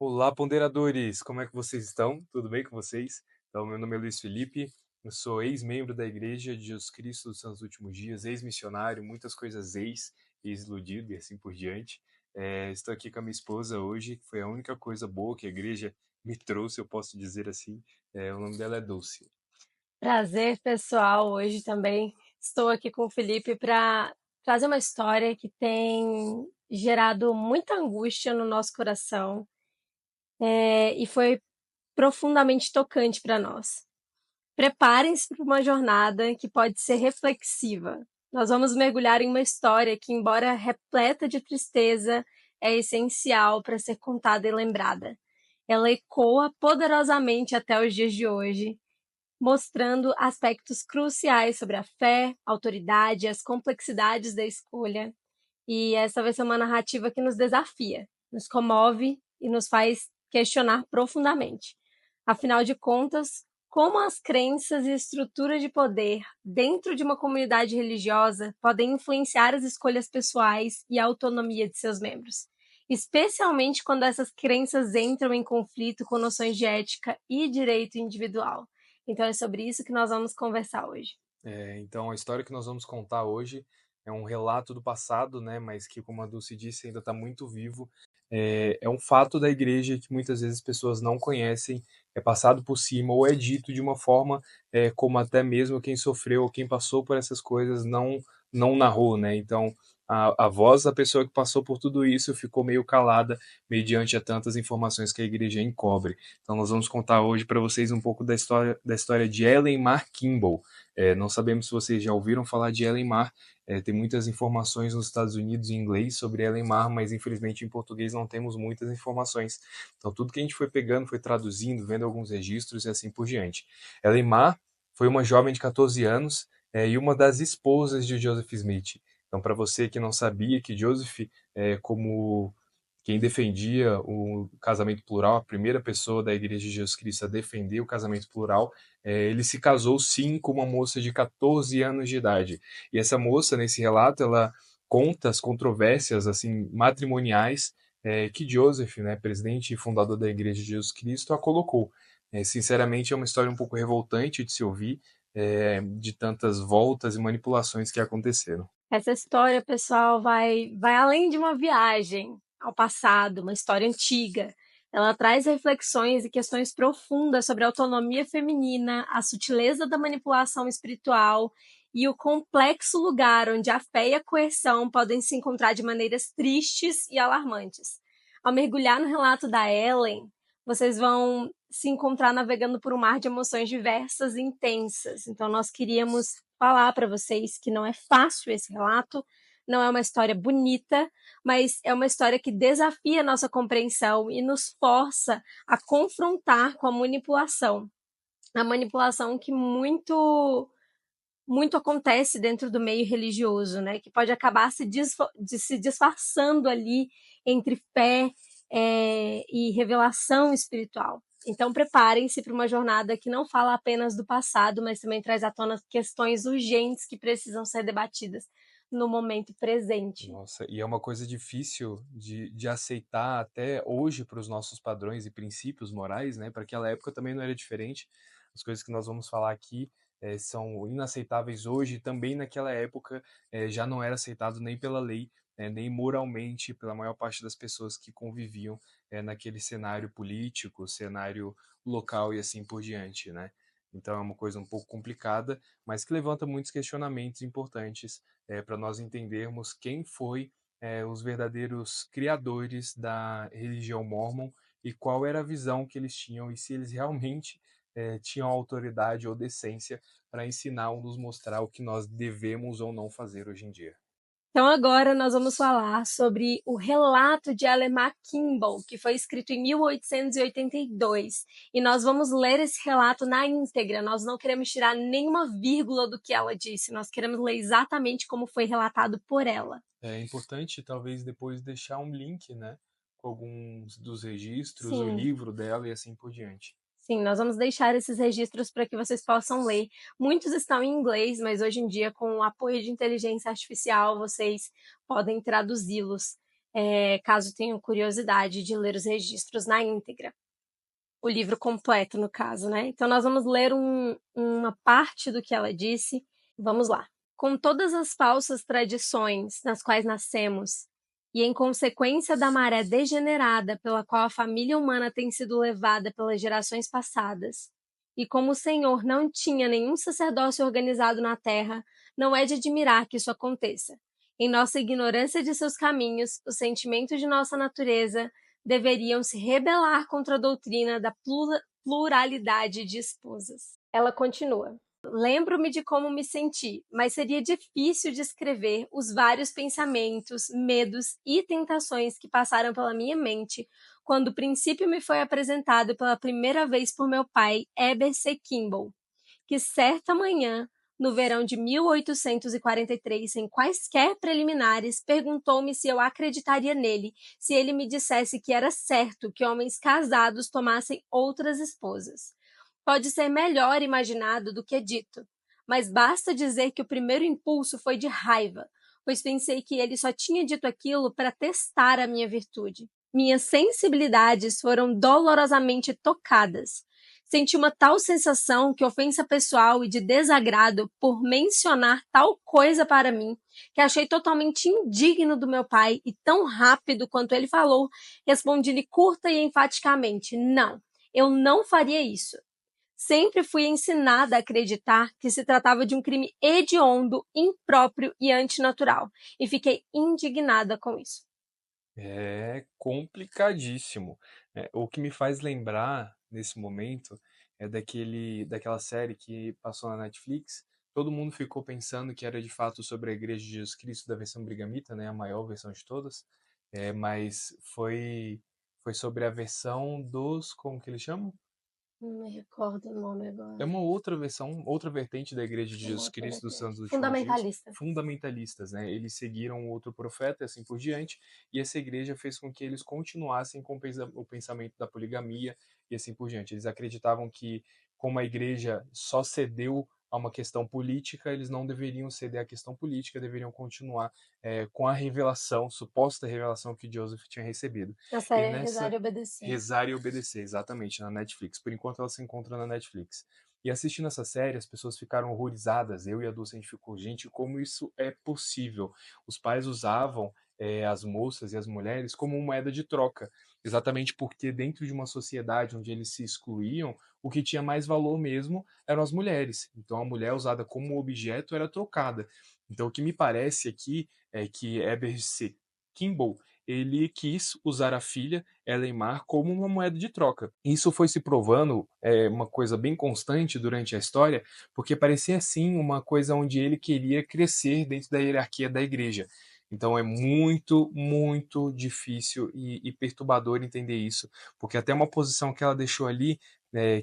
Olá, ponderadores! Como é que vocês estão? Tudo bem com vocês? Então, meu nome é Luiz Felipe, eu sou ex-membro da Igreja de Jesus Cristo dos Santos Últimos Dias, ex-missionário, muitas coisas ex-iludido e assim por diante. Estou aqui com a minha esposa hoje, que foi a única coisa boa que a igreja me trouxe, eu posso dizer assim. O nome dela é Dulce. Prazer, pessoal. Hoje também estou aqui com o Felipe para trazer uma história que tem gerado muita angústia no nosso coração, e foi profundamente tocante para nós. Preparem-se para uma jornada que pode ser reflexiva. Nós vamos mergulhar em uma história que, embora repleta de tristeza, é essencial para ser contada e lembrada. Ela ecoa poderosamente até os dias de hoje, mostrando aspectos cruciais sobre a fé, autoridade e as complexidades da escolha. E essa vai ser uma narrativa que nos desafia, nos comove e nos faz questionar profundamente. Afinal de contas, como as crenças e estruturas de poder dentro de uma comunidade religiosa podem influenciar as escolhas pessoais e a autonomia de seus membros, especialmente quando essas crenças entram em conflito com noções de ética e direito individual. Então é sobre isso que nós vamos conversar hoje. Então, a história que nós vamos contar hoje é um relato do passado, né, mas que, como a Dulce disse, ainda está muito vivo. É um fato da igreja que muitas vezes as pessoas não conhecem, é passado por cima ou é dito de uma forma como até mesmo quem sofreu ou quem passou por essas coisas não narrou, né? Então, a voz da pessoa que passou por tudo isso ficou meio calada mediante a tantas informações que a igreja encobre. Então, nós vamos contar hoje para vocês um pouco da história de Ellen Mar Kimball. Não sabemos se vocês já ouviram falar de Ellen Mar. Tem muitas informações nos Estados Unidos em inglês sobre Ellen Mar, mas infelizmente em português não temos muitas informações. Então tudo que a gente foi pegando, foi traduzindo, vendo alguns registros e assim por diante. Ellen Mar foi uma jovem de 14 anos e uma das esposas de Joseph Smith. Então, para você que não sabia que Joseph, como quem defendia o casamento plural, a primeira pessoa da Igreja de Jesus Cristo a defender o casamento plural, ele se casou sim com uma moça de 14 anos de idade. E essa moça, nesse relato, ela conta as controvérsias assim matrimoniais que Joseph, né, presidente e fundador da Igreja de Jesus Cristo, a colocou. Sinceramente, é uma história um pouco revoltante de se ouvir, de tantas voltas e manipulações que aconteceram. Essa história, pessoal, vai além de uma viagem ao passado, uma história antiga. Ela traz reflexões e questões profundas sobre a autonomia feminina, a sutileza da manipulação espiritual e o complexo lugar onde a fé e a coerção podem se encontrar de maneiras tristes e alarmantes. Ao mergulhar no relato da Ellen, vocês vão se encontrar navegando por um mar de emoções diversas e intensas. Então, nós queríamos falar para vocês que não é fácil esse relato, não é uma história bonita, mas é uma história que desafia a nossa compreensão e nos força a confrontar com a manipulação que muito acontece dentro do meio religioso, né? Que pode acabar se disfarçando ali entre fé e revelação espiritual. Então, preparem-se para uma jornada que não fala apenas do passado, mas também traz à tona questões urgentes que precisam ser debatidas no momento presente. Nossa, e é uma coisa difícil de aceitar até hoje para os nossos padrões e princípios morais, né? Para aquela época também não era diferente. As coisas que nós vamos falar aqui são inaceitáveis hoje, e também naquela época já não era aceitado nem pela lei, nem moralmente pela maior parte das pessoas que conviviam naquele cenário político, cenário local e assim por diante, né? Então é uma coisa um pouco complicada, mas que levanta muitos questionamentos importantes para nós entendermos quem foi os verdadeiros criadores da religião mórmon e qual era a visão que eles tinham e se eles realmente tinham autoridade ou decência para ensinar ou nos mostrar o que nós devemos ou não fazer hoje em dia. Então, agora nós vamos falar sobre o relato de Alemar Kimball, que foi escrito em 1882. E nós vamos ler esse relato na íntegra. Nós não queremos tirar nenhuma vírgula do que ela disse. Nós queremos ler exatamente como foi relatado por ela. É importante, talvez, depois deixar um link, né, com alguns dos registros, o Sim, livro dela e assim por diante. sim, nós vamos deixar esses registros para que vocês possam ler. Muitos estão em inglês, mas hoje em dia, com o apoio de inteligência artificial, vocês podem traduzi-los. caso tenham curiosidade de ler os registros na íntegra. O livro completo, no caso, né? Então, nós vamos ler uma parte do que ela disse. Vamos lá. Com todas as falsas tradições nas quais nascemos, e em consequência da maré degenerada pela qual a família humana tem sido levada pelas gerações passadas, e como o Senhor não tinha nenhum sacerdócio organizado na terra, não é de admirar que isso aconteça. Em nossa ignorância de seus caminhos, os sentimentos de nossa natureza deveriam se rebelar contra a doutrina da pluralidade de esposas. Ela continua. Lembro-me de como me senti, mas seria difícil descrever os vários pensamentos, medos e tentações que passaram pela minha mente quando o princípio me foi apresentado pela primeira vez por meu pai, Heber C. Kimball, que certa manhã, no verão de 1843, sem quaisquer preliminares, perguntou-me se eu acreditaria nele, se ele me dissesse que era certo que homens casados tomassem outras esposas. Pode ser melhor imaginado do que dito, mas basta dizer que o primeiro impulso foi de raiva, pois pensei que ele só tinha dito aquilo para testar a minha virtude. Minhas sensibilidades foram dolorosamente tocadas. Senti uma tal sensação de ofensa pessoal e de desagrado por mencionar tal coisa para mim, que achei totalmente indigno do meu pai e tão rápido quanto ele falou, respondi-lhe curta e enfaticamente: não, eu não faria isso. Sempre fui ensinada a acreditar que se tratava de um crime hediondo, impróprio e antinatural, e fiquei indignada com isso. É complicadíssimo. O que me faz lembrar nesse momento é daquela série que passou na Netflix. Todo mundo ficou pensando que era de fato sobre a Igreja de Jesus Cristo da versão brigamita, né, a maior versão de todas, mas foi sobre a versão dos, como que eles chamam? Não me recordo o nome É agora. uma outra versão, outra vertente da Igreja de Uma Jesus outra Cristo dos vertente. Santos dos Últimos Dias, Fundamentalista. fundamentalistas, né? Eles seguiram outro profeta e assim por diante, e essa igreja fez com que eles continuassem com o pensamento da poligamia e assim por diante. Eles acreditavam que, como a igreja só cedeu a uma questão política, eles não deveriam ceder à questão política, deveriam continuar com a revelação, suposta revelação que Joseph tinha recebido. A E série é Rezar nessa e Obedecer. Rezar e Obedecer, exatamente, na Netflix. Por enquanto ela se encontra na Netflix. E assistindo essa série, as pessoas ficaram horrorizadas. Eu e a Dulce, a gente ficou, gente, como isso é possível? Os pais usavam as moças e as mulheres como moeda de troca, exatamente porque dentro de uma sociedade onde eles se excluíam, o que tinha mais valor mesmo eram as mulheres. Então a mulher usada como objeto era trocada. Então o que me parece aqui é que Heber C. Kimball ele quis usar a filha, Ellen Mar, como uma moeda de troca. Isso foi se provando uma coisa bem constante durante a história, porque parecia assim uma coisa onde ele queria crescer dentro da hierarquia da igreja. Então é muito, muito difícil e perturbador entender isso, porque até uma posição que ela deixou ali,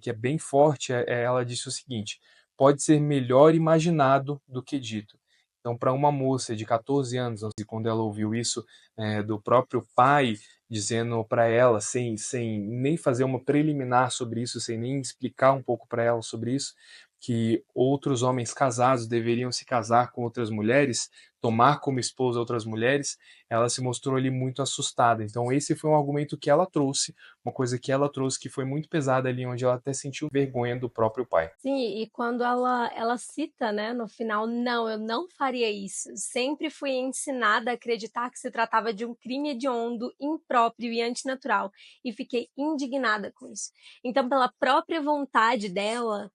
que é bem forte, ela disse o seguinte: pode ser melhor imaginado do que dito. Então, para uma moça de 14 anos, quando ela ouviu isso do próprio pai, dizendo para ela, sem nem fazer uma preliminar sobre isso, sem nem explicar um pouco para ela sobre isso, que outros homens casados deveriam se casar com outras mulheres, tomar como esposa outras mulheres, ela se mostrou ali muito assustada. Então, esse foi um argumento que ela trouxe, uma coisa que ela trouxe que foi muito pesada ali, onde ela até sentiu vergonha do próprio pai. Sim, e quando ela cita, né, no final, não, eu não faria isso. Sempre fui ensinada a acreditar que se tratava de um crime hediondo, impróprio e antinatural, e fiquei indignada com isso. Então, pela própria vontade dela,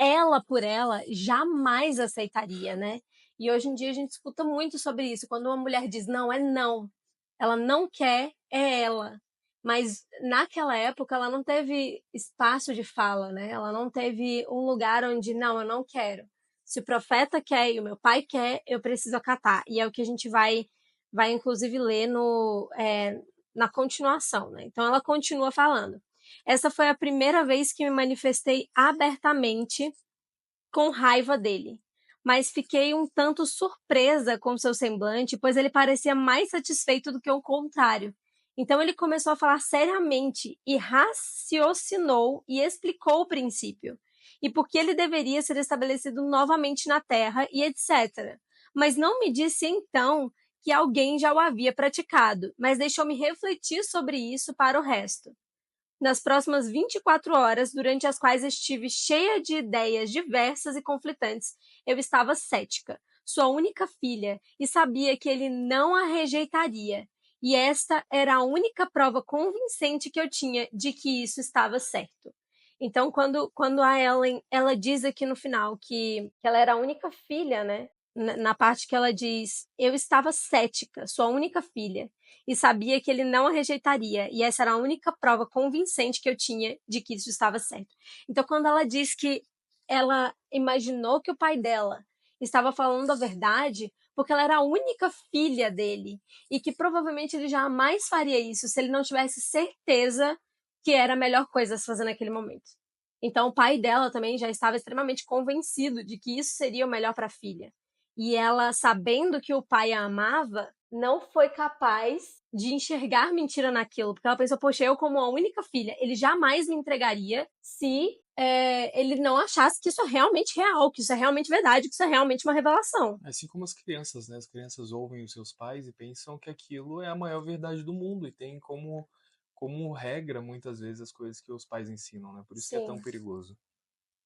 ela por ela, jamais aceitaria, né? E hoje em dia a gente escuta muito sobre isso. Quando uma mulher diz não, é não. Ela não quer, é ela. Mas naquela época ela não teve espaço de fala, né? Ela não teve um lugar onde, não, eu não quero. Se o profeta quer e o meu pai quer, eu preciso acatar. E é o que a gente vai inclusive ler na continuação, né? Então ela continua falando. Essa foi a primeira vez que me manifestei abertamente com raiva dele, mas fiquei um tanto surpresa com seu semblante, pois ele parecia mais satisfeito do que o contrário. Então ele começou a falar seriamente e raciocinou e explicou o princípio, e por que ele deveria ser estabelecido novamente na terra e etc. Mas não me disse então que alguém já o havia praticado, mas deixou-me refletir sobre isso para o resto. Nas próximas 24 horas, durante as quais estive cheia de ideias diversas e conflitantes, eu estava cética, sua única filha, e sabia que ele não a rejeitaria. E esta era a única prova convincente que eu tinha de que isso estava certo. Então, quando a Ellen, ela diz aqui no final que ela era a única filha, né? Na parte que ela diz, eu estava cética, sua única filha, e sabia que ele não a rejeitaria, e essa era a única prova convincente que eu tinha de que isso estava certo. Então, quando ela diz que ela imaginou que o pai dela estava falando a verdade, porque ela era a única filha dele, e que provavelmente ele jamais faria isso se ele não tivesse certeza que era a melhor coisa a se fazer naquele momento. Então, o pai dela também já estava extremamente convencido de que isso seria o melhor para a filha. E ela, sabendo que o pai a amava, não foi capaz de enxergar mentira naquilo, porque ela pensou, poxa, eu como a única filha, ele jamais me entregaria se ele não achasse que isso é realmente real, que isso é realmente verdade, que isso é realmente uma revelação. Assim como as crianças, né? As crianças ouvem os seus pais e pensam que aquilo é a maior verdade do mundo e tem como regra muitas vezes as coisas que os pais ensinam, né? Por isso que é tão Sim, perigoso.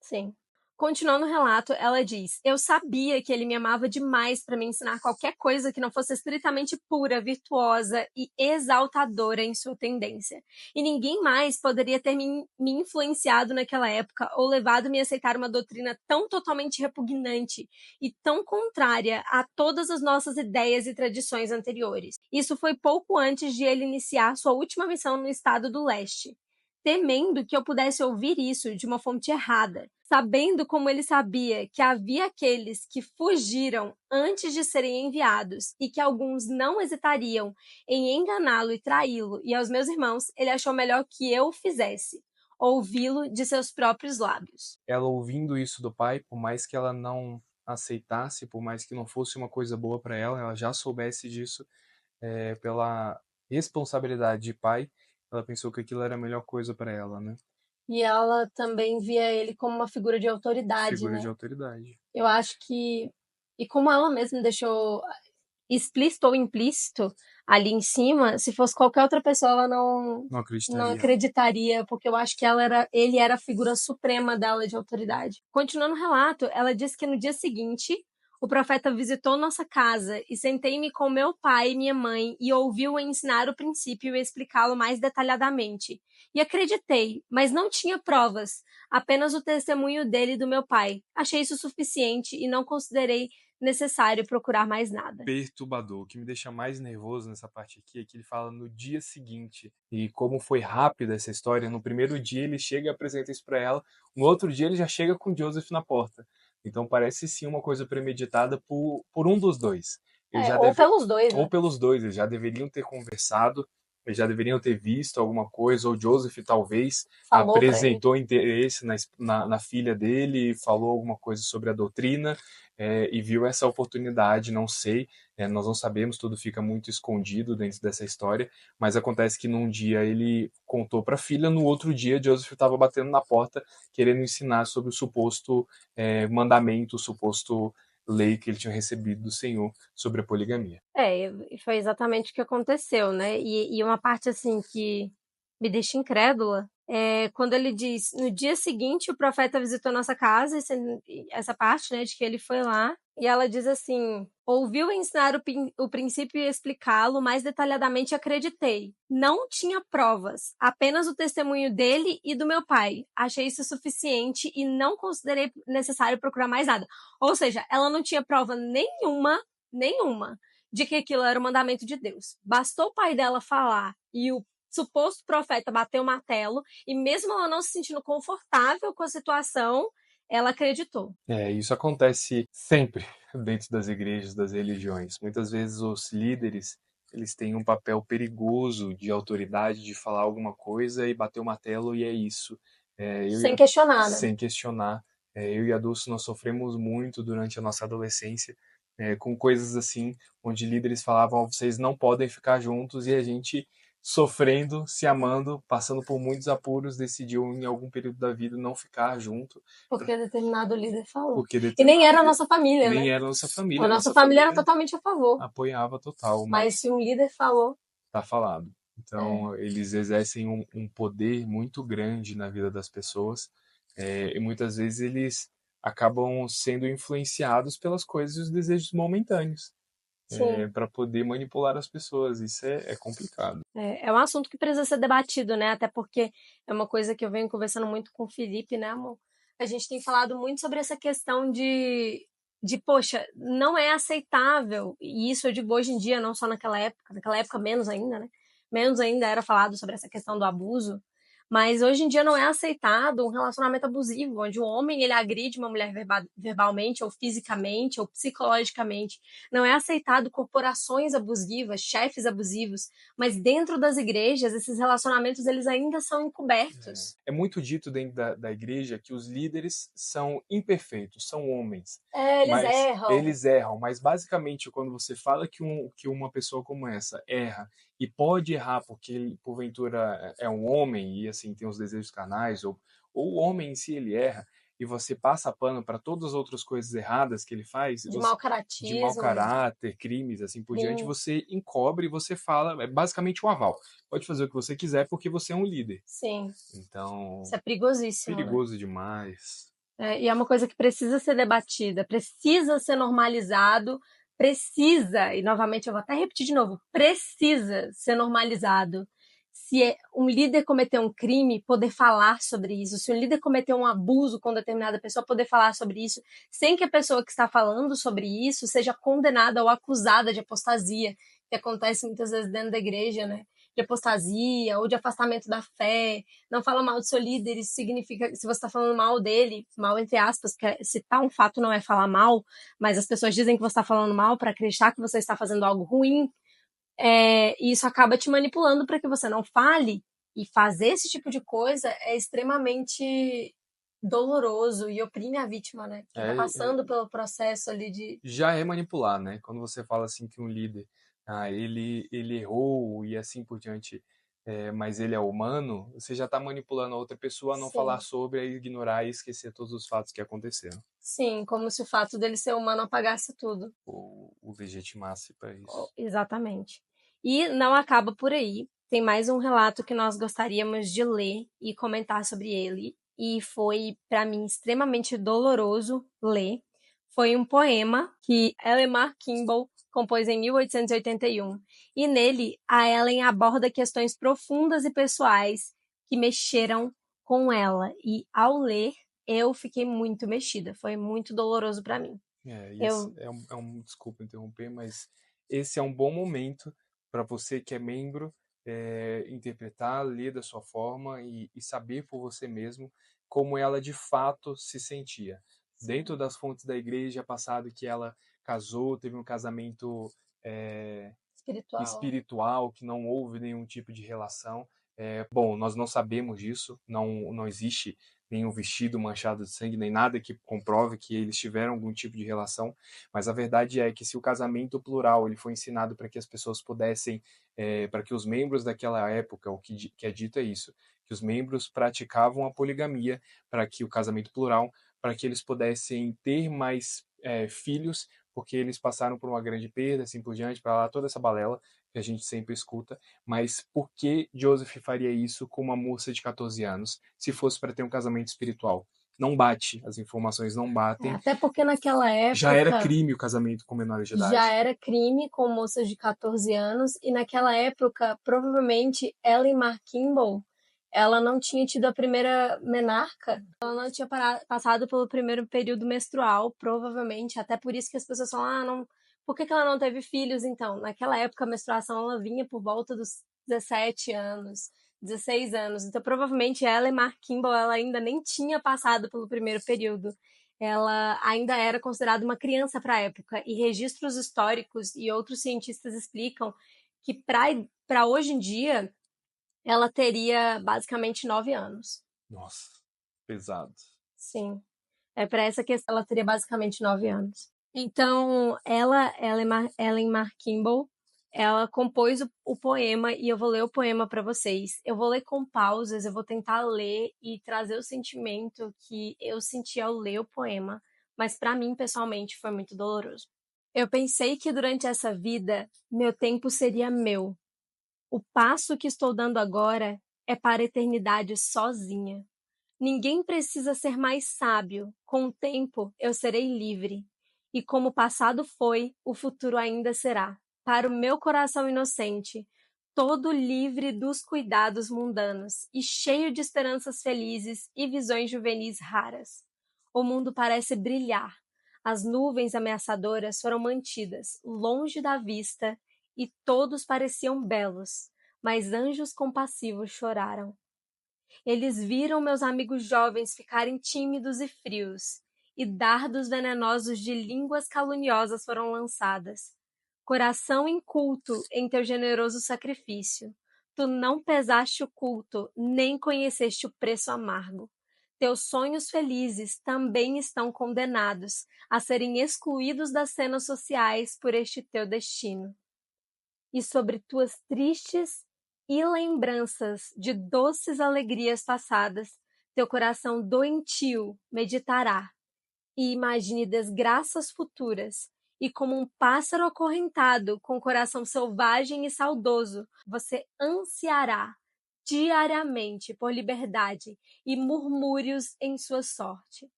sim. Continuando o relato, ela diz: eu sabia que ele me amava demais para me ensinar qualquer coisa que não fosse estritamente pura, virtuosa e exaltadora em sua tendência. E ninguém mais poderia ter me influenciado naquela época ou levado-me a aceitar uma doutrina tão totalmente repugnante e tão contrária a todas as nossas ideias e tradições anteriores. Isso foi pouco antes de ele iniciar sua última missão no estado do leste. Temendo que eu pudesse ouvir isso de uma fonte errada, sabendo como ele sabia que havia aqueles que fugiram antes de serem enviados e que alguns não hesitariam em enganá-lo e traí-lo e aos meus irmãos, ele achou melhor que eu o fizesse, ouvi-lo de seus próprios lábios. Ela ouvindo isso do pai, por mais que ela não aceitasse, por mais que não fosse uma coisa boa para ela, ela já soubesse disso, pela responsabilidade de pai, ela pensou que aquilo era a melhor coisa para ela, né? E ela também via ele como uma figura de autoridade, Figura de né? autoridade. Eu acho que. E como ela mesma deixou explícito ou implícito ali em cima, se fosse qualquer outra pessoa, ela Não não acreditaria. acreditaria, porque eu acho que ele era a figura suprema dela de autoridade. Continuando o relato, ela diz que no dia seguinte, o profeta visitou nossa casa e sentei-me com meu pai e minha mãe e ouviu-o ensinar o princípio e explicá-lo mais detalhadamente. E acreditei, mas não tinha provas, apenas o testemunho dele e do meu pai. Achei isso suficiente e não considerei necessário procurar mais nada. Perturbador. O que me deixa mais nervoso nessa parte aqui é que ele fala no dia seguinte. E como foi rápida essa história, no primeiro dia ele chega e apresenta isso para ela, no outro dia ele já chega com Joseph na porta. Então parece sim uma coisa premeditada por um dos dois. Eles já Ou deve, pelos dois, ou né? pelos dois, eles já deveriam ter conversado, eles já deveriam ter visto alguma coisa, ou Joseph talvez Falou pra ele. apresentou interesse na filha dele, falou alguma coisa sobre a doutrina, e viu essa oportunidade, não sei, nós não sabemos, tudo fica muito escondido dentro dessa história, mas acontece que num dia ele contou para a filha, no outro dia Joseph estava batendo na porta querendo ensinar sobre o suposto mandamento, o suposto lei que ele tinha recebido do Senhor sobre a poligamia. E foi exatamente o que aconteceu, né? E uma parte assim que me deixa incrédula é quando ele diz: no dia seguinte o profeta visitou nossa casa, essa parte, né, de que ele foi lá, e ela diz assim: ouviu ensinar o princípio e explicá-lo mais detalhadamente, e acreditei. Não tinha provas, apenas o testemunho dele e do meu pai. Achei isso suficiente e não considerei necessário procurar mais nada. Ou seja, ela não tinha prova nenhuma de que aquilo era o mandamento de Deus. Bastou o pai dela falar e o suposto profeta bater o martelo, e mesmo ela não se sentindo confortável com a situação, ela acreditou. Isso acontece sempre dentro das igrejas, das religiões. Muitas vezes os líderes, eles têm um papel perigoso de autoridade, de falar alguma coisa e bater o martelo e é isso. Sem questionar, né? Sem questionar. Eu e a Dulce, nós sofremos muito durante a nossa adolescência com coisas assim, onde líderes falavam, "Ó, vocês não podem ficar juntos", e a gente sofrendo, se amando, passando por muitos apuros, decidiu em algum período da vida não ficar junto, Porque determinado líder falou. porque E nem era a nossa família, nem né? era nossa A família. nossa Nossa família era família totalmente a favor. apoiava total, Mas mas se um líder falou, tá falado. é, Então, eles exercem um poder muito grande na vida das pessoas, e muitas vezes eles acabam sendo influenciados pelas coisas e os desejos momentâneos, sim. para poder manipular as pessoas. Isso é complicado. É um assunto que precisa ser debatido, né? Até porque é uma coisa que eu venho conversando muito com o Felipe, né, amor? A gente tem falado muito sobre essa questão poxa, não é aceitável, e isso eu digo hoje em dia, não só naquela época menos ainda, né? Menos ainda era falado sobre essa questão do abuso, mas hoje em dia não é aceitado um relacionamento abusivo, onde o homem ele agride uma mulher verbalmente, ou fisicamente, ou psicologicamente. Não é aceitado corporações abusivas, chefes abusivos, mas dentro das igrejas, esses relacionamentos eles ainda são encobertos. É muito dito dentro da igreja que os líderes são imperfeitos, são homens, É, eles mas erram. eles erram. Mas basicamente, quando você fala que uma pessoa como essa erra e pode errar porque ele, porventura é um homem e assim tem os desejos carnais, ou o homem em si ele erra, e você passa pano para todas as outras coisas erradas que ele faz, De mau de mau caratismo, caráter, crimes, assim por diante, crime. você encobre e você fala, é basicamente um aval. Pode fazer o que você quiser porque você é um líder. Sim, Então, isso é perigosíssimo, né? perigoso demais. E é uma coisa que precisa ser debatida, precisa ser normalizado, precisa, e novamente eu vou até repetir de novo, precisa ser normalizado. Se um líder cometer um crime, poder falar sobre isso. Se um líder cometer um abuso com determinada pessoa, poder falar sobre isso, sem que a pessoa que está falando sobre isso seja condenada ou acusada de apostasia, que acontece muitas vezes dentro da igreja, né? De apostasia ou de afastamento da fé. Não fala mal do seu líder, isso significa, se você está falando mal dele, mal entre aspas, porque citar um fato não é falar mal, mas as pessoas dizem que você está falando mal para acreditar que você está fazendo algo ruim, e isso acaba te manipulando para que você não fale, e fazer esse tipo de coisa é extremamente doloroso e oprime a vítima, né? Quem tá É, passando pelo processo ali de. já é manipular, né? Quando você fala assim que um líder, ele errou e assim por diante, mas ele é humano, você já está manipulando a outra pessoa a não falar Sim, sobre, a ignorar e esquecer todos os fatos que aconteceram. sim, como se o fato dele ser humano apagasse tudo. O legitimasse para isso. Exatamente. E não acaba por aí. Tem mais um relato que nós gostaríamos de ler e comentar sobre ele. E foi, para mim, extremamente doloroso ler. Foi um poema que Eleanor Kimball compôs em 1881. E nele, a Ellen aborda questões profundas e pessoais que mexeram com ela. E ao ler, eu fiquei muito mexida. Foi muito doloroso para mim. E esse Eu, desculpa interromper, mas esse é um bom momento para você que é membro, interpretar, ler da sua forma e saber por você mesmo como ela de fato se sentia. Dentro das fontes da igreja é passado que ela casou, teve um casamento espiritual. espiritual, que não houve nenhum tipo de relação. Bom, nós não sabemos disso, não existe nenhum vestido manchado de sangue, nem nada que comprove que eles tiveram algum tipo de relação, mas a verdade é que se o casamento plural ele foi ensinado para que as pessoas pudessem, para que os membros daquela época, o que é dito é isso, que os membros praticavam a poligamia para que o casamento plural, para que eles pudessem ter mais filhos, porque eles passaram por uma grande perda, assim por diante, para lá toda essa balela que a gente sempre escuta, mas por que Joseph faria isso com uma moça de 14 anos, se fosse para ter um casamento espiritual? Não bate, as informações não batem. Até porque naquela Já era época crime o casamento com menores de já idade. era crime com moças de 14 anos e naquela época provavelmente Ellen Mar Kimball ela não tinha tido a primeira menarca, ela não tinha passado pelo primeiro período menstrual, provavelmente, até por isso que as pessoas falam, não, por que ela não teve filhos então? Naquela época a menstruação ela vinha por volta dos 17 anos, 16 anos, então provavelmente Ellen Mar Kimball ela ainda nem tinha passado pelo primeiro período, ela ainda era considerada uma criança para a época, e registros históricos e outros cientistas explicam que para hoje em dia ela teria basicamente 9 anos. Nossa, pesado. Sim, para essa questão ela teria basicamente 9 anos. Então, Ellen Mar Kimball, ela compôs o poema e eu vou ler o poema para vocês. Eu vou ler com pausas, eu vou tentar ler e trazer o sentimento que eu senti ao ler o poema, mas para mim, pessoalmente, foi muito doloroso. Eu pensei que durante essa vida, meu tempo seria meu. O passo que estou dando agora é para a eternidade sozinha. Ninguém precisa ser mais sábio. Com o tempo, eu serei livre. E como o passado foi, o futuro ainda será. Para o meu coração inocente, todo livre dos cuidados mundanos e cheio de esperanças felizes e visões juvenis raras. O mundo parece brilhar. As nuvens ameaçadoras foram mantidas longe da vista e todos pareciam belos, mas anjos compassivos choraram. Eles viram meus amigos jovens ficarem tímidos e frios, e dardos venenosos de línguas caluniosas foram lançadas. Coração inculto em teu generoso sacrifício, tu não pesaste o culto, nem conheceste o preço amargo. Teus sonhos felizes também estão condenados a serem excluídos das cenas sociais por este teu destino. E sobre tuas tristes e lembranças de doces alegrias passadas, teu coração doentio meditará e imagine desgraças futuras. E como um pássaro acorrentado, com coração selvagem e saudoso, você ansiará diariamente por liberdade e murmúrios em sua sorte.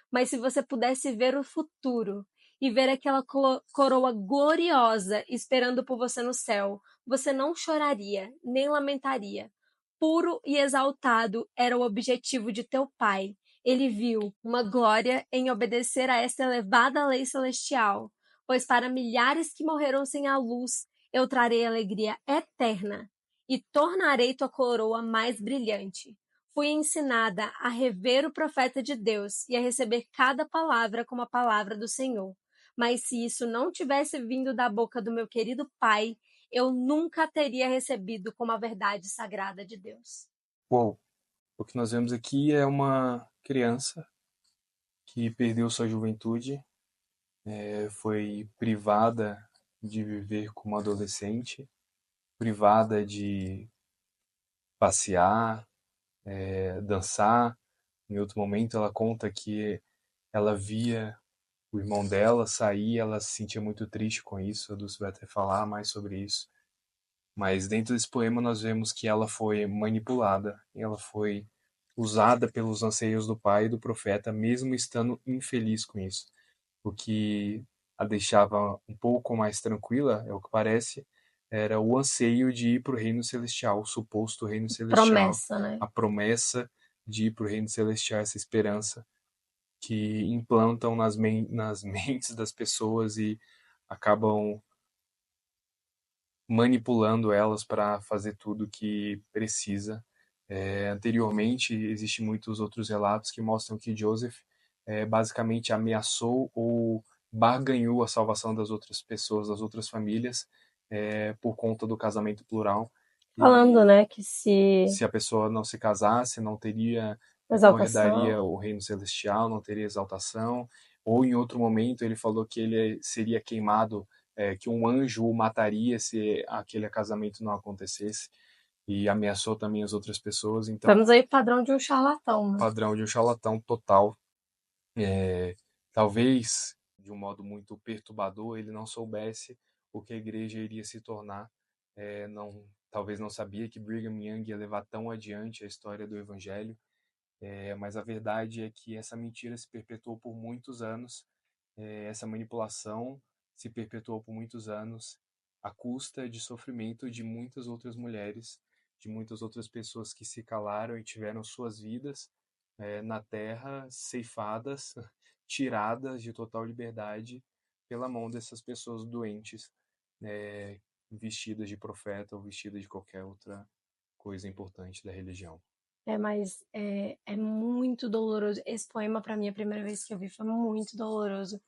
Mas se você pudesse ver o futuro e ver aquela coroa gloriosa esperando por você no céu, você não choraria, nem lamentaria. Puro e exaltado era o objetivo de teu pai. Ele viu uma glória em obedecer a esta elevada lei celestial, pois para milhares que morreram sem a luz, eu trarei alegria eterna e tornarei tua coroa mais brilhante. Fui ensinada a rever o profeta de Deus e a receber cada palavra como a palavra do Senhor. Mas se isso não tivesse vindo da boca do meu querido pai, eu nunca teria recebido como a verdade sagrada de Deus. Uou! O que nós vemos aqui é uma criança que perdeu sua juventude, foi privada de viver como adolescente, privada de passear, dançar. Em outro momento, ela conta que ela via o irmão dela sair, ela se sentia muito triste com isso. A Dulce vai até falar mais sobre isso. Mas dentro desse poema nós vemos que ela foi manipulada, ela foi usada pelos anseios do pai e do profeta, mesmo estando infeliz com isso. O que a deixava um pouco mais tranquila, é o que parece, era o anseio de ir para o reino celestial, o suposto reino celestial, Promessa, né? a promessa de ir para o reino celestial, essa esperança que implantam nas mentes das pessoas e acabam manipulando elas para fazer tudo que precisa. Anteriormente, existem muitos outros relatos que mostram que Joseph basicamente ameaçou ou barganhou a salvação das outras pessoas, das outras famílias, por conta do casamento plural. Falando, E né, que se se a pessoa não se casasse, não teria, não herdaria exaltação, o reino celestial, não teria exaltação. Ou em outro momento ele falou que ele seria queimado, que um anjo o mataria se aquele casamento não acontecesse, e ameaçou também as outras pessoas. Então, temos aí o padrão de um charlatão, né? padrão de um charlatão total. Talvez, de um modo muito perturbador, ele não soubesse o que a igreja iria se tornar. Talvez não sabia que Brigham Young ia levar tão adiante a história do evangelho. Mas a verdade é que essa mentira se perpetuou por muitos anos, essa manipulação se perpetuou por muitos anos, à custa de sofrimento de muitas outras mulheres, de muitas outras pessoas que se calaram e tiveram suas vidas na terra ceifadas, tiradas de total liberdade pela mão dessas pessoas doentes, vestidas de profeta ou vestidas de qualquer outra coisa importante da religião. Mas é muito doloroso. Esse poema, para mim, a primeira vez que eu vi foi muito doloroso,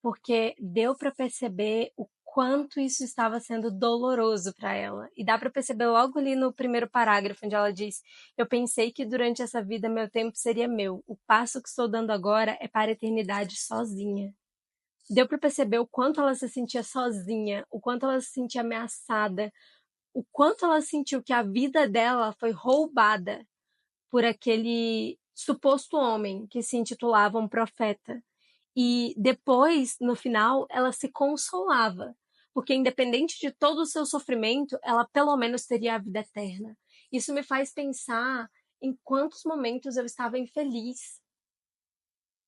porque deu para perceber o quanto isso estava sendo doloroso para ela. E dá para perceber logo ali no primeiro parágrafo, onde ela diz: Eu pensei que durante essa vida meu tempo seria meu. O passo que estou dando agora é para a eternidade sozinha. deu para perceber o quanto ela se sentia sozinha, o quanto ela se sentia ameaçada, o quanto ela sentiu que a vida dela foi roubada por aquele suposto homem que se intitulava um profeta. E depois, no final, ela se consolava, porque independente de todo o seu sofrimento, ela pelo menos teria a vida eterna. Isso me faz pensar em quantos momentos eu estava infeliz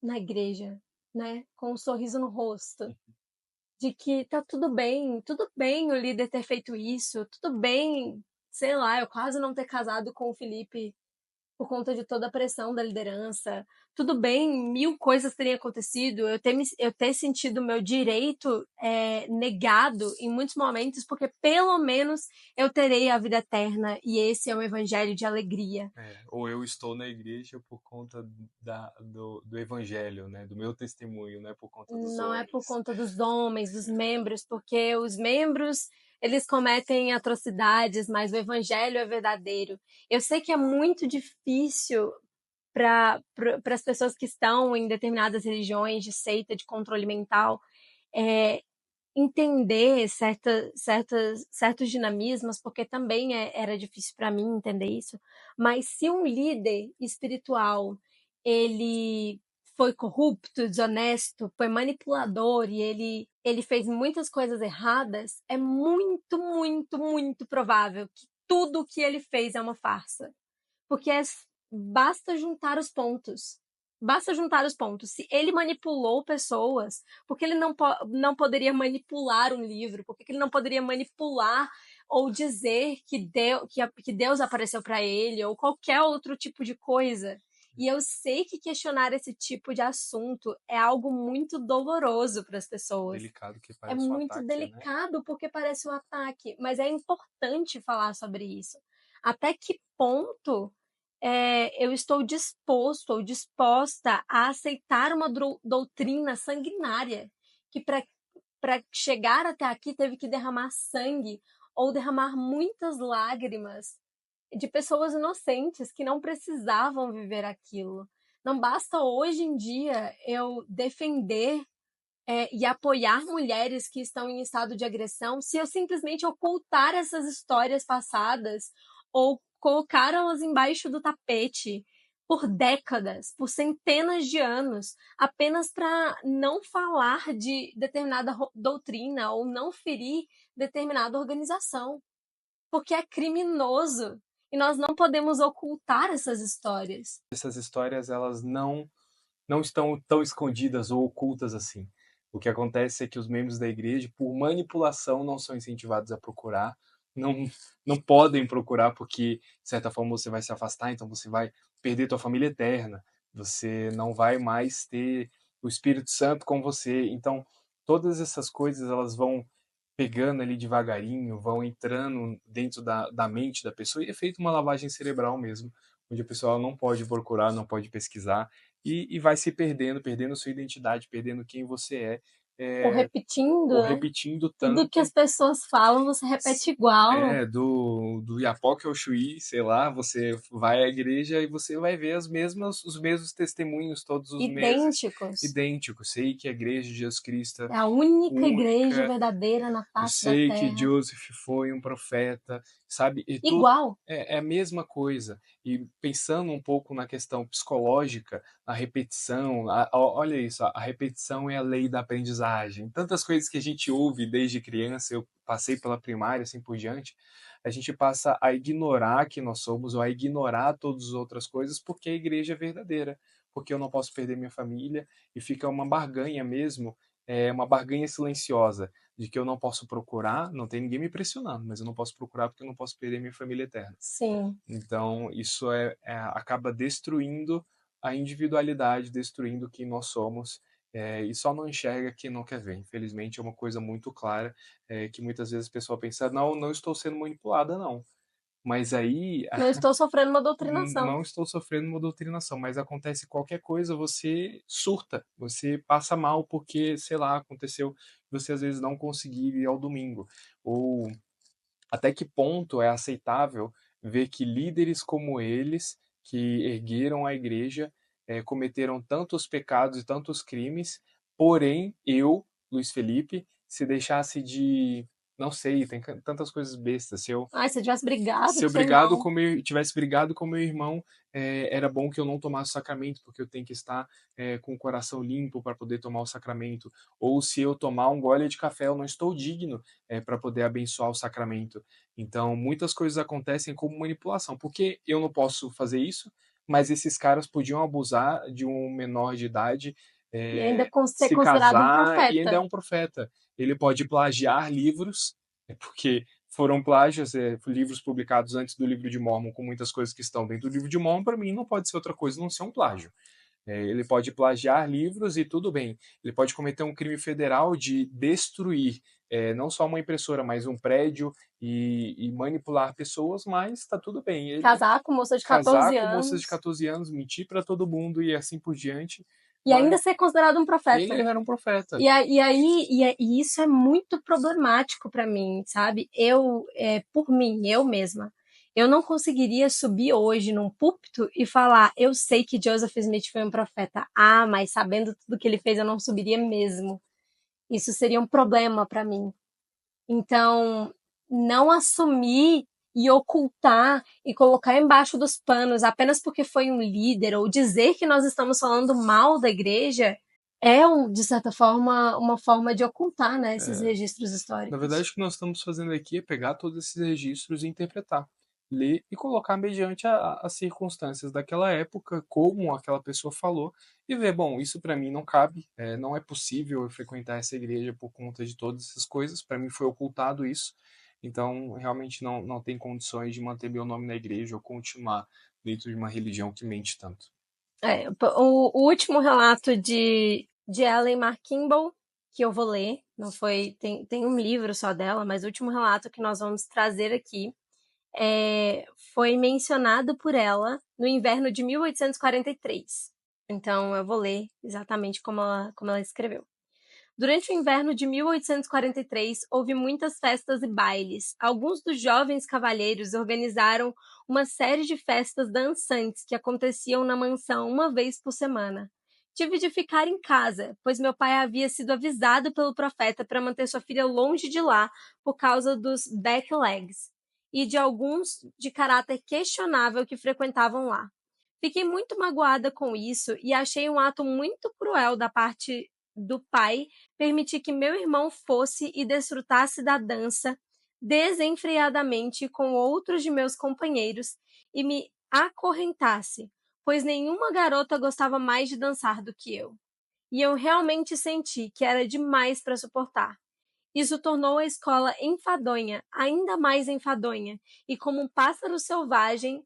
na igreja, né, com um sorriso no rosto, de que tá tudo bem o líder ter feito isso, tudo bem, sei lá, eu quase não ter casado com o Felipe por conta de toda a pressão da liderança. Tudo bem, 1000 coisas terem acontecido, eu ter sentido o meu direito negado em muitos momentos, porque pelo menos eu terei a vida eterna, e esse é um evangelho de alegria. Ou eu estou na igreja por conta do evangelho, né? Do meu testemunho, não é por conta dos Não é por homens. conta dos homens, dos membros, porque os membros eles cometem atrocidades, mas o evangelho é verdadeiro. Eu sei que é muito difícil para as pessoas que estão em determinadas religiões de seita, de controle mental, é, entender certos dinamismos, porque também era difícil para mim entender isso. Mas se um líder espiritual ele foi corrupto, desonesto, foi manipulador e ele fez muitas coisas erradas, é muito, muito, muito provável que tudo o que ele fez é uma farsa. Porque basta juntar os pontos. Basta juntar os pontos. Se ele manipulou pessoas, por que ele não poderia manipular um livro? Por que ele não poderia manipular ou dizer que Deus apareceu para ele ou qualquer outro tipo de coisa? E eu sei que questionar esse tipo de assunto é algo muito doloroso para as pessoas. Delicado que É parece um muito ataque, né? delicado porque parece um ataque, mas é importante falar sobre isso. Até que ponto eu estou disposto ou disposta a aceitar uma doutrina sanguinária que para chegar até aqui teve que derramar sangue ou derramar muitas lágrimas de pessoas inocentes que não precisavam viver aquilo. Não basta hoje em dia eu defender e apoiar mulheres que estão em estado de agressão se eu simplesmente ocultar essas histórias passadas ou colocar elas embaixo do tapete por décadas, por centenas de anos, apenas para não falar de determinada doutrina ou não ferir determinada organização, porque é criminoso e nós não podemos ocultar essas histórias. Essas histórias, elas não estão tão escondidas ou ocultas assim. O que acontece é que os membros da igreja, por manipulação, não são incentivados a procurar, não, não podem procurar porque, de certa forma, você vai se afastar, então você vai perder tua família eterna, você não vai mais ter o Espírito Santo com você. Então, todas essas coisas, elas vão pegando ali devagarinho, vão entrando dentro da mente da pessoa e é feito uma lavagem cerebral mesmo, onde a pessoa não pode procurar, não pode pesquisar, e vai se perdendo, perdendo sua identidade, perdendo quem você Ou é repetindo, ou né? repetindo Tudo que tanto as pessoas falam, você repete igual. do Iapoque ao Chuí, sei lá, você vai à igreja e você vai ver os mesmos testemunhos todos os meses, Idênticos. idênticos. Sei que a igreja de Jesus Cristo é É a única igreja única, verdadeira na eu face da sei que terra. Joseph foi um profeta, sabe? E tudo Igual. é a mesma coisa. E pensando um pouco na questão psicológica, a repetição, olha isso, a repetição é a lei da aprendizagem. Tantas coisas que a gente ouve desde criança, eu passei pela primária, assim por diante, a gente passa a ignorar que nós somos ou a ignorar todas as outras coisas porque a igreja é verdadeira, porque eu não posso perder minha família e fica uma barganha mesmo, uma barganha silenciosa de que eu não posso procurar, não tem ninguém me pressionando, mas eu não posso procurar porque eu não posso perder minha família eterna. Sim. Então, isso acaba destruindo a individualidade, destruindo quem nós somos, e só não enxerga quem não quer ver. Infelizmente, é uma coisa muito clara, que muitas vezes a pessoa pensa, não, não estou sendo manipulada, não. Mas aí Não estou sofrendo uma doutrinação. não estou sofrendo uma doutrinação, mas acontece qualquer coisa, você surta, você passa mal porque, sei lá, aconteceu você às vezes não conseguir ir ao domingo. Ou até que ponto é aceitável ver que líderes como eles, que ergueram a igreja, cometeram tantos pecados e tantos crimes, porém eu Luiz Felipe, se deixasse de, não sei, tem tantas coisas bestas, se eu Ai, se eu tivesse brigado se com eu seu brigado irmão. com meu, tivesse brigado com meu irmão, era bom que eu não tomasse o sacramento, porque eu tenho que estar com o coração limpo para poder tomar o sacramento. Ou se eu tomar um gole de café, eu não estou digno para poder abençoar o sacramento. Então, muitas coisas acontecem como manipulação. Porque eu não posso fazer isso, mas esses caras podiam abusar de um menor de idade, E ainda ser se considerado um casar e ainda é profeta. um profeta. Ele pode plagiar livros, porque foram plágios, livros publicados antes do livro de Mórmon, com muitas coisas que estão dentro do livro de Mórmon, para mim não pode ser outra coisa não ser um plágio. Ele pode plagiar livros e tudo bem. Ele pode cometer um crime federal de destruir não só uma impressora, mas um prédio e manipular pessoas, mas está tudo bem. Ele Casar com moça de casar 14 com moças de anos. 14 anos, mentir para todo mundo e assim por diante. E ainda Mas ser considerado um ele profeta. era um profeta. E isso é muito problemático para mim, sabe? Por mim, eu mesma, eu não conseguiria subir hoje num púlpito e falar, eu sei que Joseph Smith foi um profeta. Ah, mas sabendo tudo que ele fez, eu não subiria mesmo. Isso seria um problema para mim. Então, não assumir e ocultar e colocar embaixo dos panos apenas porque foi um líder ou dizer que nós estamos falando mal da igreja de certa forma, uma forma de ocultar, né, esses registros Na históricos. verdade, o que nós estamos fazendo aqui é pegar todos esses registros e interpretar, ler e colocar mediante as circunstâncias daquela época, como aquela pessoa falou, e ver, bom, isso para mim não cabe, não é possível eu frequentar essa igreja por conta de todas essas coisas, para mim foi ocultado isso, então realmente não tem condições de manter meu nome na igreja ou continuar dentro de uma religião que mente tanto. O último relato de Ellen Mar Kimball, que eu vou ler, não foi, tem um livro só dela, mas o último relato que nós vamos trazer aqui foi mencionado por ela no inverno de 1843. Então eu vou ler exatamente como ela escreveu. Durante o inverno de 1843, houve muitas festas e bailes. Alguns dos jovens cavalheiros organizaram uma série de festas dançantes que aconteciam na mansão uma vez por semana. Tive de ficar em casa, pois meu pai havia sido avisado pelo profeta para manter sua filha longe de lá por causa dos backlegs e de alguns de caráter questionável que frequentavam lá. Fiquei muito magoada com isso e achei um ato muito cruel da parte do pai permitir que meu irmão fosse e desfrutasse da dança desenfreadamente com outros de meus companheiros e me acorrentasse, pois nenhuma garota gostava mais de dançar do que eu. E eu realmente senti que era demais para suportar. Isso tornou a escola enfadonha, ainda mais enfadonha, e como um pássaro selvagem,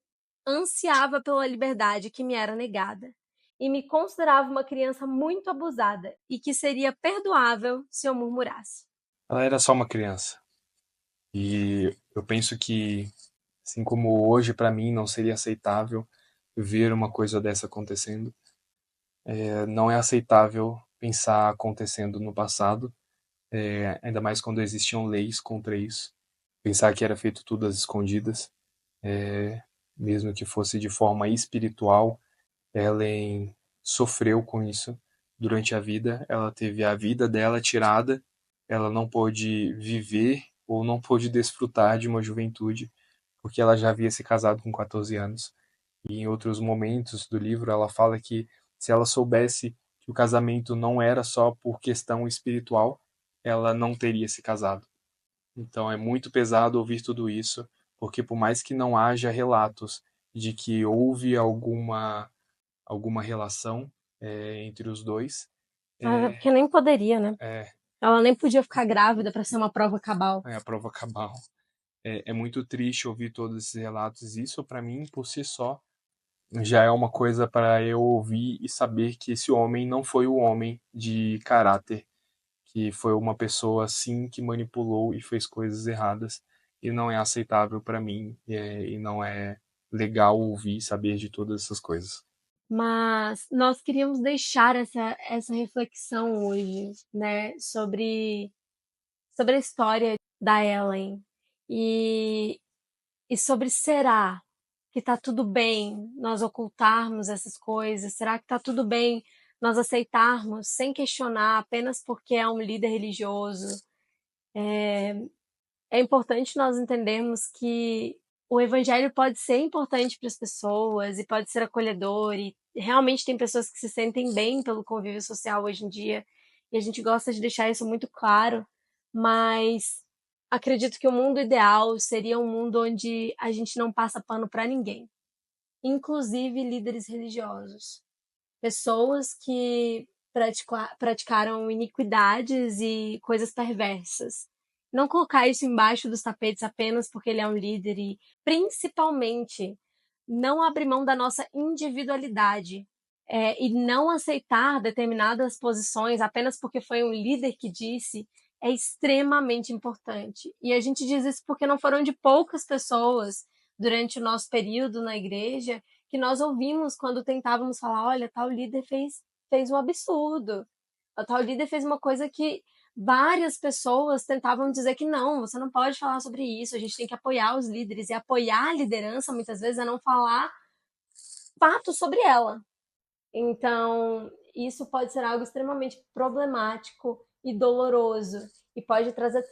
ansiava pela liberdade que me era negada. E me considerava uma criança muito abusada e que seria perdoável se eu murmurasse. Ela era só uma criança. E eu penso que, assim como hoje para mim não seria aceitável ver uma coisa dessa acontecendo, não é aceitável pensar acontecendo no passado, ainda mais quando existiam leis contra isso. Pensar que era feito tudo às escondidas, mesmo que fosse de forma espiritual, Ellen sofreu com isso durante a vida. Ela teve a vida dela tirada, ela não pôde viver ou não pôde desfrutar de uma juventude, porque ela já havia se casado com 14 anos. E em outros momentos do livro ela fala que se ela soubesse que o casamento não era só por questão espiritual, ela não teria se casado. Então é muito pesado ouvir tudo isso, porque por mais que não haja relatos de que houve alguma relação entre os dois, Porque nem poderia, né? é, Ela nem podia ficar grávida para ser uma prova cabal. a prova cabal. É muito triste ouvir todos esses relatos. Isso, para mim, por si só, já é uma coisa para eu ouvir e saber que esse homem não foi o homem de caráter, que foi uma pessoa assim que manipulou e fez coisas erradas e não é aceitável para mim e não é legal ouvir e saber de todas essas coisas. Mas nós queríamos deixar essa reflexão hoje, né, sobre a história da Ellen e, e sobre será que tá tudo bem nós ocultarmos essas coisas? Será que tá tudo bem nós aceitarmos sem questionar apenas porque é um líder religioso. É importante nós entendermos que o evangelho pode ser importante para as pessoas e pode ser acolhedor, e realmente tem pessoas que se sentem bem pelo convívio social hoje em dia, e a gente gosta de deixar isso muito claro, mas acredito que o mundo ideal seria um mundo onde a gente não passa pano para ninguém, inclusive líderes religiosos, pessoas que praticaram iniquidades e coisas perversas. Não colocar isso embaixo dos tapetes apenas porque ele é um líder e, principalmente, não abrir mão da nossa individualidade, e não aceitar determinadas posições apenas porque foi um líder que disse, é extremamente importante. E a gente diz isso porque não foram de poucas pessoas durante o nosso período na igreja que nós ouvimos quando tentávamos falar, olha, tal líder fez um absurdo. A tal líder fez uma coisa que várias pessoas tentavam dizer que não, você não pode falar sobre isso, a gente tem que apoiar os líderes. E apoiar a liderança, muitas vezes, é não falar fatos sobre ela. Então, isso pode ser algo extremamente problemático e doloroso. E pode trazer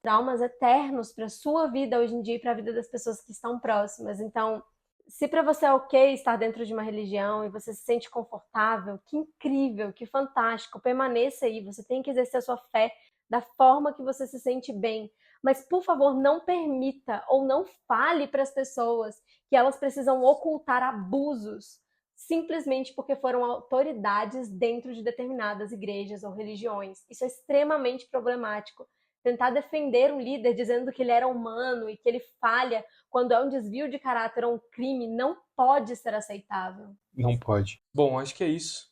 traumas eternos para a sua vida hoje em dia e para a vida das pessoas que estão próximas. Então, se para você é ok estar dentro de uma religião e você se sente confortável, que incrível, que fantástico, permaneça aí. Você tem que exercer a sua fé da forma que você se sente bem. Mas, por favor, não permita ou não fale para as pessoas que elas precisam ocultar abusos simplesmente porque foram autoridades dentro de determinadas igrejas ou religiões. Isso é extremamente problemático. Tentar defender um líder dizendo que ele era humano e que ele falha quando é um desvio de caráter ou um crime não pode ser aceitável. Não pode. Bom, acho que é isso.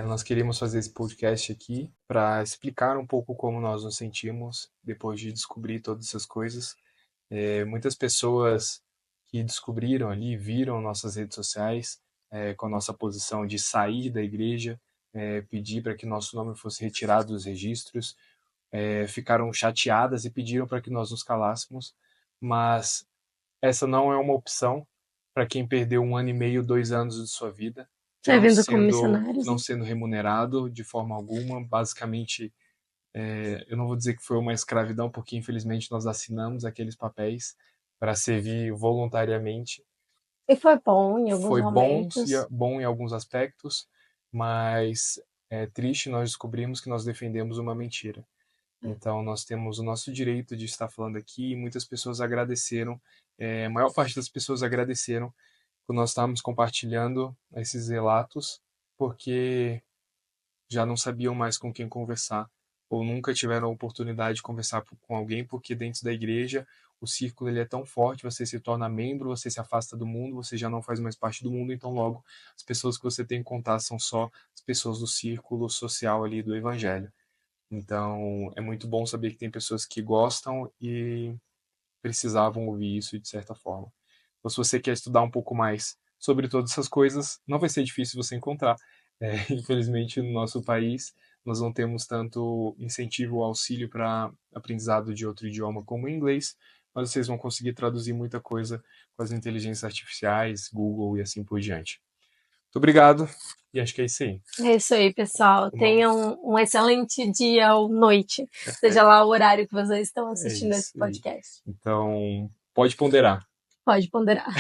Nós queríamos fazer esse podcast aqui para explicar um pouco como nós nos sentimos depois de descobrir todas essas coisas. Muitas pessoas que descobriram ali, viram nossas redes sociais com a nossa posição de sair da igreja, pedir para que nosso nome fosse retirado dos registros, ficaram chateadas e pediram para que nós nos calássemos, mas essa não é uma opção para quem perdeu 1 ano e meio, 2 anos de sua vida, Servindo como missionários. não sendo remunerado de forma alguma. Basicamente, eu não vou dizer que foi uma escravidão, porque infelizmente nós assinamos aqueles papéis para servir voluntariamente. E foi bom em alguns Foi momentos. bom em alguns aspectos, mas é triste nós descobrimos que nós defendemos uma mentira. Então, nós temos o nosso direito de estar falando aqui, e muitas pessoas agradeceram, a maior parte das pessoas agradeceram quando nós estávamos compartilhando esses relatos, porque já não sabiam mais com quem conversar, ou nunca tiveram a oportunidade de conversar com alguém, porque dentro da igreja o círculo ele é tão forte, você se torna membro, você se afasta do mundo, você já não faz mais parte do mundo, então logo as pessoas que você tem que contar são só as pessoas do círculo social ali do evangelho. Então, é muito bom saber que tem pessoas que gostam e precisavam ouvir isso de certa forma. Então, se você quer estudar um pouco mais sobre todas essas coisas, não vai ser difícil você encontrar. Infelizmente, no nosso país, nós não temos tanto incentivo ou auxílio para aprendizado de outro idioma como o inglês, mas vocês vão conseguir traduzir muita coisa com as inteligências artificiais, Google e assim por diante. Muito obrigado, e acho que é isso aí. É isso aí, pessoal. Tenham um excelente dia ou noite, seja lá o horário que vocês estão assistindo esse podcast. Então, pode ponderar. Pode ponderar.